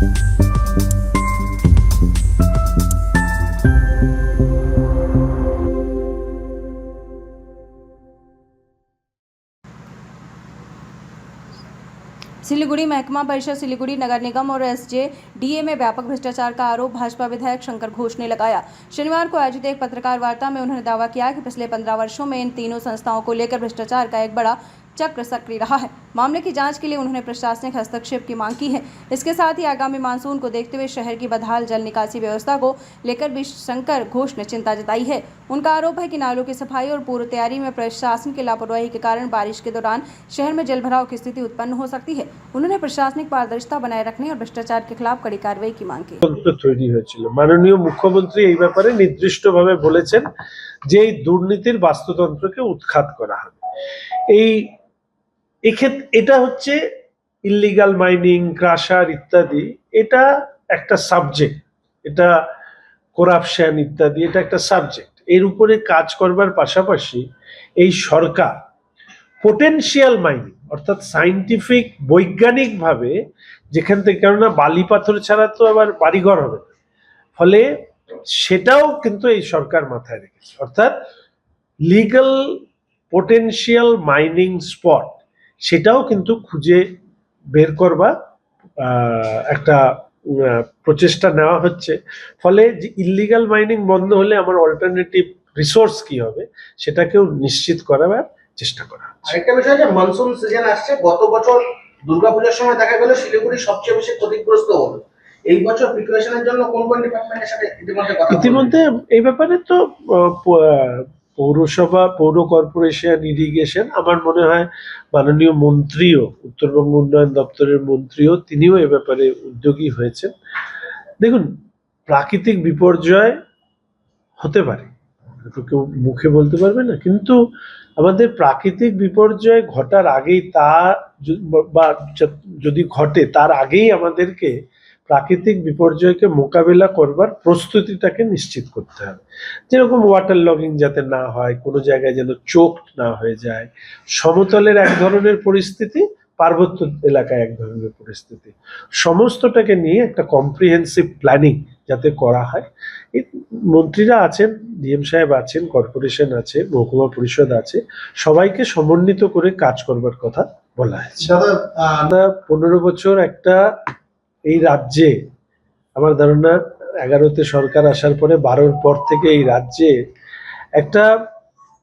सिलीगुड़ी महकमा परिषद सिलीगुड़ी नगर निगम और एसजेडीए में व्यापक भ्रष्टाचार का आरोप भाजपा विधायक शंकर घोष ने लगाया। शनिवार को आयोजित एक पत्रकार वार्ता में उन्होंने दावा किया कि पिछले 15 वर्षों में इन तीनों संस्थाओं को लेकर भ्रष्टाचार का एक बड़ा चक्र सक्रिय रहा है। मामले की जांच के लिए उन्होंने प्रशासनिक हस्तक्षेप की मांग की है। इसके साथ ही आगामी मानसून को देखते हुए शहर की बदहाल जल निकासी व्यवस्था को लेकर भी शंकर घोष ने चिंता जताई है। उनका आरोप है कि नालों की सफाई और पूर्व तैयारी में प्रशासन की लापरवाही के कारण बारिश के दौरान शहर में जलभराव की स्थिति उत्पन्न हो सकती है। उन्होंने प्रशासनिक पारदर्शिता बनाए रखने और भ्रष्टाचार के खिलाफ कड़ी कार्रवाई की मांग की। তৈরি হয়েছিল। মাননীয় মুখ্যমন্ত্রী এই ব্যাপারে নির্দিষ্টভাবে বলেছেন যে এই দুর্নীতির বাস্তুতন্ত্রকে উৎখাত করা হবে। এটা হচ্ছে ইল্লিগাল মাইনিং, ক্রাশার ইত্যাদি, এটা একটা সাবজেক্ট, এটা করাপশন ইত্যাদি, এটা একটা সাবজেক্ট। এর উপরে কাজ করবার পাশাপাশি এই সরকার পোটেনশিয়াল মাইনিং অর্থাৎ সায়েন্টিফিক বৈজ্ঞানিকভাবে যেখান থেকে, কেননা বালি পাথর ছাড়া তো আবার বাড়িঘর হবে না, ফলে সেটাও কিন্তু এই সরকার মাথায় রেখেছে। অর্থাৎ লিগ্যাল পোটেনশিয়াল মাইনিং স্পট সেটাও কিন্তু খুঁজে বের করবার একটা প্রচেষ্টা নেওয়া হচ্ছে। ফলে যে ইল্লিগাল মাইনিং বন্ধ হলে আমার অল্টারনেটিভ রিসোর্স কি হবে সেটাকেও নিশ্চিত করার চেষ্টা করা হচ্ছে। আরেকটা বিষয়, যে মনসুন সিজন আসছে, গত বছর দুর্গাপূজার সময় দেখা গেল শিলিগুড়ি সবচেয়ে বেশি ক্ষতিগ্রস্ত হলো। এই বছর প্রিপারেশনের জন্য কোন কোন ডিপার্টমেন্টের সাথে ইতিমধ্যে এই ব্যাপারে তো পৌরসভা, পৌর কর্পোরেশন, ইরিগেশন, আমার মনে হয় মাননীয় মন্ত্রীও, উত্তরবঙ্গ উন্নয়ন দপ্তরের মন্ত্রীও, তিনিও এ ব্যাপারে উদ্যোগী হয়েছেন। দেখুন, প্রাকৃতিক বিপর্যয় হতে পারে, তো কেউ মুখে বলতে পারবে না, কিন্তু আমাদের প্রাকৃতিক বিপর্যয় ঘটার আগেই বা যদি ঘটে তার আগেই আমাদেরকে প্রাকৃতিক বিপর্যয়কে মোকাবেলা করবার প্রস্তুতিটাকে নিশ্চিত করতে হবে। যেরকম ওয়াটার লগিং যাতে না হয়, কোনো জায়গায় যেন চোকড না হয়ে যায়, সমতলের এক ধরনের পরিস্থিতি, পার্বত্য এলাকায় এক ধরনের পরিস্থিতি, সমস্তটাকে নিয়ে একটা কম্প্রিহেন্সিভ প্ল্যানিং যাতে করা হয়। এই মন্ত্রীরা আছেন, ডিএম সাহেব আছেন, কর্পোরেশন আছে, মহকুমা পরিষদ আছে, সবাইকে সমন্বিত করে কাজ করবার কথা বলা হয়েছে। 15 বছর একটা এই রাজ্যে, আমার ধারণা 11তে সরকার আসার পরে 12র পর থেকে এই রাজ্যে একটা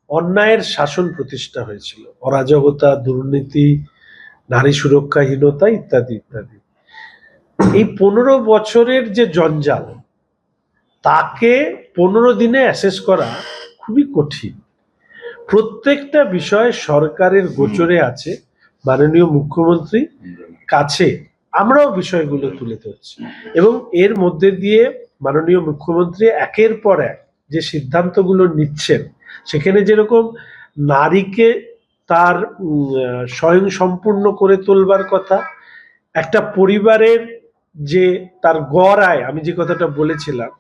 অন্যায়ের শাসন প্রতিষ্ঠা হয়েছিল, অরাজকতা, দুর্নীতি, নারী সুরক্ষাহীনতা ইত্যাদি ইত্যাদি। এই 15 বছরের যে জঞ্জাল, তাকে 15 দিনে অ্যাসেস করা খুবই কঠিন। প্রত্যেকটা বিষয় সরকারের গোচরে আছে, মাননীয় মুখ্যমন্ত্রী কাছে আমরাও বিষয়গুলো তুলে ধরছি, এবং এর মধ্যে দিয়ে মাননীয় মুখ্যমন্ত্রী একের পর এক যে সিদ্ধান্তগুলো নিচ্ছেন, সেখানে যেরকম নারীকে তার স্বয়ং সম্পূর্ণ করে তোলবার কথা, একটা পরিবারের যে তার গড় আয়, আমি যে কথাটা বলেছিলাম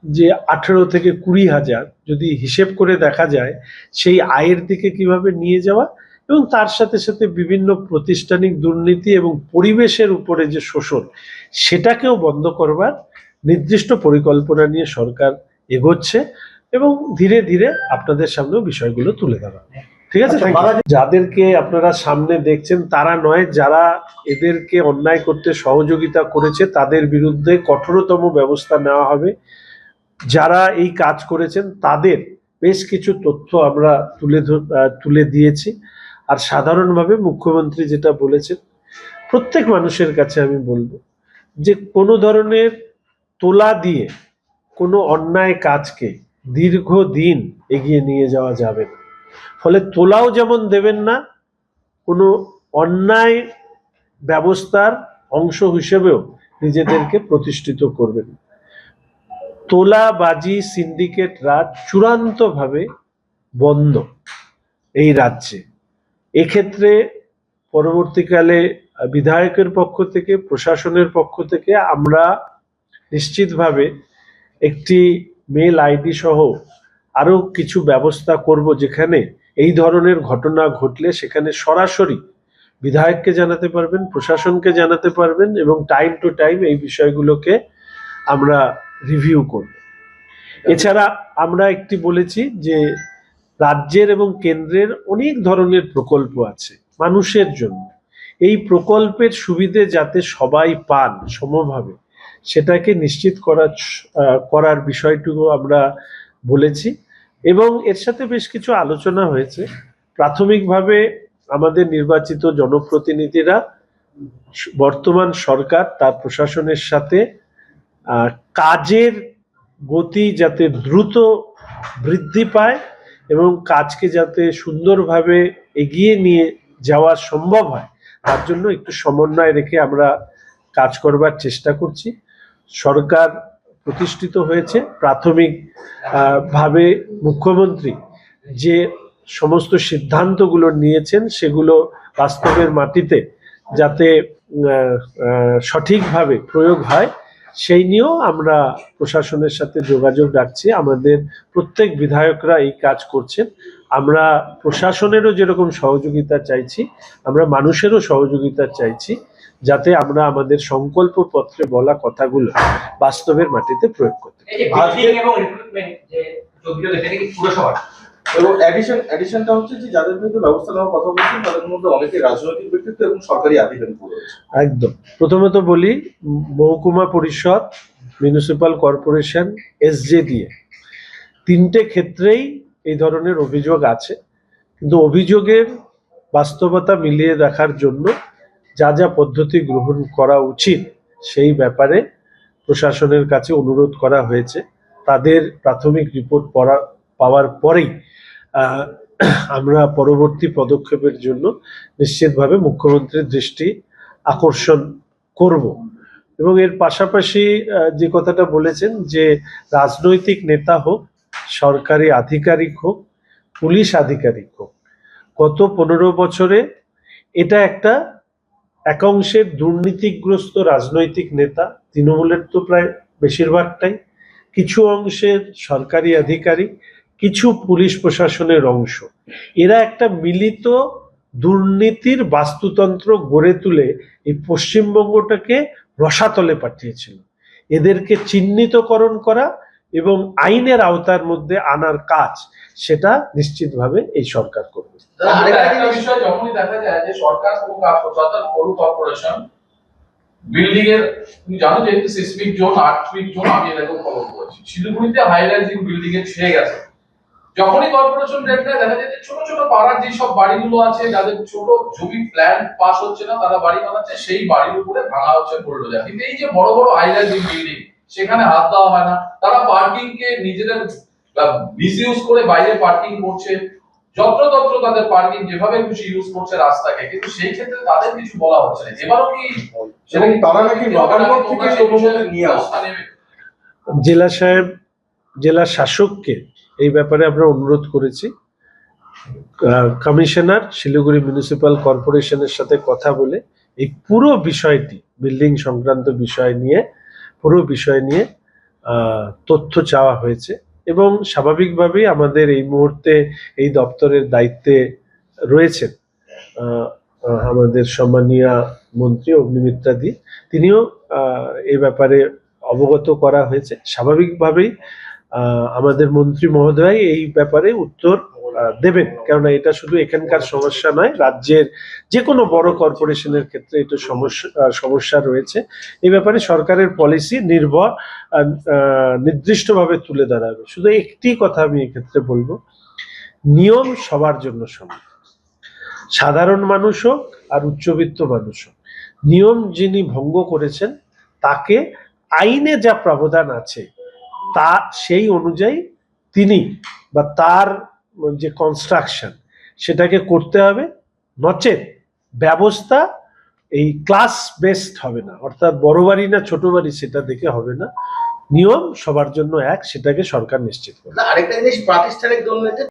যে 18 থেকে 20,000 যদি হিসেব করে দেখা যায়, সেই আয়ের দিকে কিভাবে নিয়ে যাওয়া, এবং তার সাথে সাথে বিভিন্ন প্রাতিষ্ঠানিক দুর্নীতি এবং পরিবেশের উপরে যে শোষণ, সেটাকেও বন্ধ করবার নির্দিষ্ট পরিকল্পনা নিয়ে সরকার এগোচ্ছে, এবং ধীরে ধীরে আপনাদের সামনেও বিষয়গুলো তুলে ধরা। ঠিক আছে, যাদেরকে আপনারা সামনে দেখছেন তারা নয়, যারা এদেরকে অন্যায় করতে সহযোগিতা করেছে তাদের বিরুদ্ধে কঠোরতম ব্যবস্থা নেওয়া হবে। যারা এই কাজ করেছেন তাদের বেশ কিছু তথ্য আমরা তুলে দিয়েছি। আর সাধারণভাবে মুখ্যমন্ত্রী যেটা বলেছেন, প্রত্যেক মানুষের কাছে আমি বলবো যে কোনো ধরনের তোলা দিয়ে কোনো অন্যায় কাজকে দীর্ঘদিন এগিয়ে নিয়ে যাওয়া যাবে না। ফলে তোলাও যেমন দেবেন না, কোনো অন্যায় ব্যবস্থার অংশ হিসেবেও নিজেদেরকে প্রতিষ্ঠিত করবেন। তোলাবাজি, সিন্ডিকেট রাজ চূড়ান্তভাবে বন্ধ এই রাজ্যে। এক্ষেত্রে পরবর্তীকালে বিধায়কের পক্ষ থেকে, প্রশাসনের পক্ষ থেকে আমরা নিশ্চিতভাবে একটি মেল আইডি সহ আরো কিছু ব্যবস্থা করব, যেখানে এই ধরনের ঘটনা ঘটলে সেখানে সরাসরি বিধায়ককে জানাতে পারবেন, প্রশাসনকে জানাতে পারবেন, এবং টাইম টু টাইম এই বিষয়গুলোকে আমরা রিভিউ করব। এছাড়া আমরা একটি বলেছি যে রাজ্যের এবং কেন্দ্রের অনেক ধরনের প্রকল্প আছে মানুষের জন্য, এই প্রকল্পের সুবিধে যাতে সবাই পান সমভাবে, সেটাকে নিশ্চিত করার বিষয়টুকু আমরা বলেছি। এবং এর সাথে বেশ কিছু আলোচনা হয়েছে। প্রাথমিকভাবে আমাদের নির্বাচিত জনপ্রতিনিধিরা বর্তমান সরকার তার প্রশাসনের সাথে কাজের গতি যাতে দ্রুত বৃদ্ধি পায় এবং কাজকে যাতে সুন্দরভাবে এগিয়ে নিয়ে যাওয়া সম্ভব হয়, তার জন্য একটু সমন্বয় রেখে আমরা কাজ করবার চেষ্টা করছি। সরকার প্রতিষ্ঠিত হয়েছে, প্রাথমিক ভাবে মুখ্যমন্ত্রী যে সমস্ত সিদ্ধান্তগুলো নিয়েছেন সেগুলো বাস্তবের মাটিতে যাতে সঠিকভাবে প্রয়োগ হয়, সেই নিয়েও আমরা প্রশাসনের সাথে যোগাযোগ রাখছি। আমাদের প্রত্যেক বিধায়করা এই কাজ করছেন। আমরা প্রশাসনেরও যেরকম সহযোগিতা চাইছি, আমরা মানুষেরও সহযোগিতা চাইছি, যাতে আমরা আমাদের সংকল্প পত্রে বলা কথাগুলো বাস্তবের মাটিতে প্রয়োগ করতে পারি। এবং এডিশনটা হচ্ছে যে যাদের বিরুদ্ধে ব্যবস্থা নেওয়ার কথা বলছেন তাদের মধ্যে অনেকে রাজনৈতিক ব্যক্তিত্ব এবং সরকারি আধিকারিক রয়েছে। একদম। প্রথমত বলি, মহকুমা পরিষদ, মিউনিসিপাল কর্পোরেশন, SJDA তিনটে ক্ষেত্রেই এই ধরনের অভিযোগ আছে, কিন্তু অভিযোগের বাস্তবতা মিলিয়ে দেখার জন্য যা যা পদ্ধতি গ্রহণ করা উচিত সেই ব্যাপারে প্রশাসনের কাছে অনুরোধ করা হয়েছে। তাদের প্রাথমিক রিপোর্ট পাওয়ার পরেই আমরা পরবর্তী পদক্ষেপের জন্য নিশ্চিতভাবে মুখ্যমন্ত্রীর দৃষ্টি আকর্ষণ করব। এবং এর পাশাপাশি যে কথাটা বলেছেন যে রাজনৈতিক নেতা হোক, সরকারি আধিকারিক হোক, পুলিশ আধিকারিক হোক, গত 15 বছরে এটা একটা একাংশের দুর্নীতিগ্রস্ত রাজনৈতিক নেতা, তৃণমূলের তো প্রায় বেশিরভাগটাই, কিছু অংশের সরকারি আধিকারিক, কিছু পুলিশ প্রশাসনের অংশ, এরা একটা মিলিত দুর্নীতির বাস্তুতন্ত্র গড়ে তুলে এই পশ্চিমবঙ্গটাকে রসাতলে পাঠিয়েছিল। এদেরকে চিহ্নিতকরণ করা এবং আইনের আওতার মধ্যে আনার কাজ, সেটা নিশ্চিতভাবে এই সরকার করবে। আরেকটা বিষয়, যখনই দেখা যায় যে সরকার কোনো কাজ করছে, অর্থাৎ পৌর কর্পোরেশন বিল্ডিং এর, তুমি জানো যেহেতু সিসমিক জোন, আর্থকুইক জোন, আমি এরকম খবর করেছি, শিলিগুড়িতে হাই রাইজিং বিল্ডিং এ ছেয়ে গেছে। যখনই কর্পোরেশন রেট দেয়, দেখা যায় যে ছোট ছোট পাড়ার যেসব বাড়িগুলো আছে, যাদের ছোট জমি প্ল্যান পাস হচ্ছে না, তারা বাড়ি বানাচ্ছে, সেই বাড়ির উপরে ভাঙা হচ্ছে বুলডোজার। কিন্তু এই যে বড় বড় হাই রাইজিং বিল্ডিং, সেখানে হাত দেওয়া হয় না। তারা পার্কিং কে নিজেদের মিসইউজ করে বাইরে পার্কিং করছে, যত্রতত্র তাদের পার্কিং যেভাবে খুশি ইউজ করছে রাস্তাকে, কিন্তু সেই ক্ষেত্রে তাদের কিছু বলা হচ্ছে না। এবারও কি এবং তারা নাকি নবান্ন থেকে লোকজনদের নিয়ে আসছে। জেলা সাহেব, জেলা শাসককে এই ব্যাপারে আমরা অনুরোধ করেছি। কমিশনার শিলিগুড়ি মিউনিসিপাল কর্পোরেশনের সাথে কথা বলে এই পুরো বিষয়টি, বিল্ডিং সংক্রান্ত বিষয় নিয়ে, পুরো বিষয় নিয়ে তথ্য চাওয়া হয়েছে। এবং স্বাভাবিকভাবেই আমাদের এই মুহূর্তে এই দপ্তরের দায়িত্বে রয়েছেন আমাদের সম্মানীয় মন্ত্রী অগ্নিমিত্রা দি, তিনিও এই ব্যাপারে অবগত করা হয়েছে। স্বাভাবিকভাবেই আমাদের মন্ত্রী মহোদয় এই ব্যাপারে উত্তর দেবেন, কেননা এটা শুধু এখানকার সমস্যা নয়, রাজ্যের যে কোনো বড় কর্পোরেশনের ক্ষেত্রে এটা সমস্যা রয়েছে। এই ব্যাপারে সরকারের পলিসি নির্দিষ্টভাবে তুলে ধরাবে। শুধু একটি কথা আমি এক্ষেত্রে বলবো, নিয়ম সবার জন্য সমান, সাধারণ মানুষ হোক আর উচ্চবিত্ত মানুষ হোক। নিয়ম যিনি ভঙ্গ করেছেন তাকে আইনে যা প্রাবধান আছে তা সেই অনুযায়ী তিনি বা তার যে কনস্ট্রাকশন সেটাকে করতে হবে, নচেত ব্যবস্থা এই ক্লাস বেসড হবে না, অর্থাৎ বড় বাড়ি না ছোট বাড়ি সেটা দেখে হবে না, নিয়ম সবার জন্য এক, সেটাকে সরকার নিশ্চিত করবে। আরেকটা জিনিস, প্রাতিষ্ঠানিক দুর্নীতি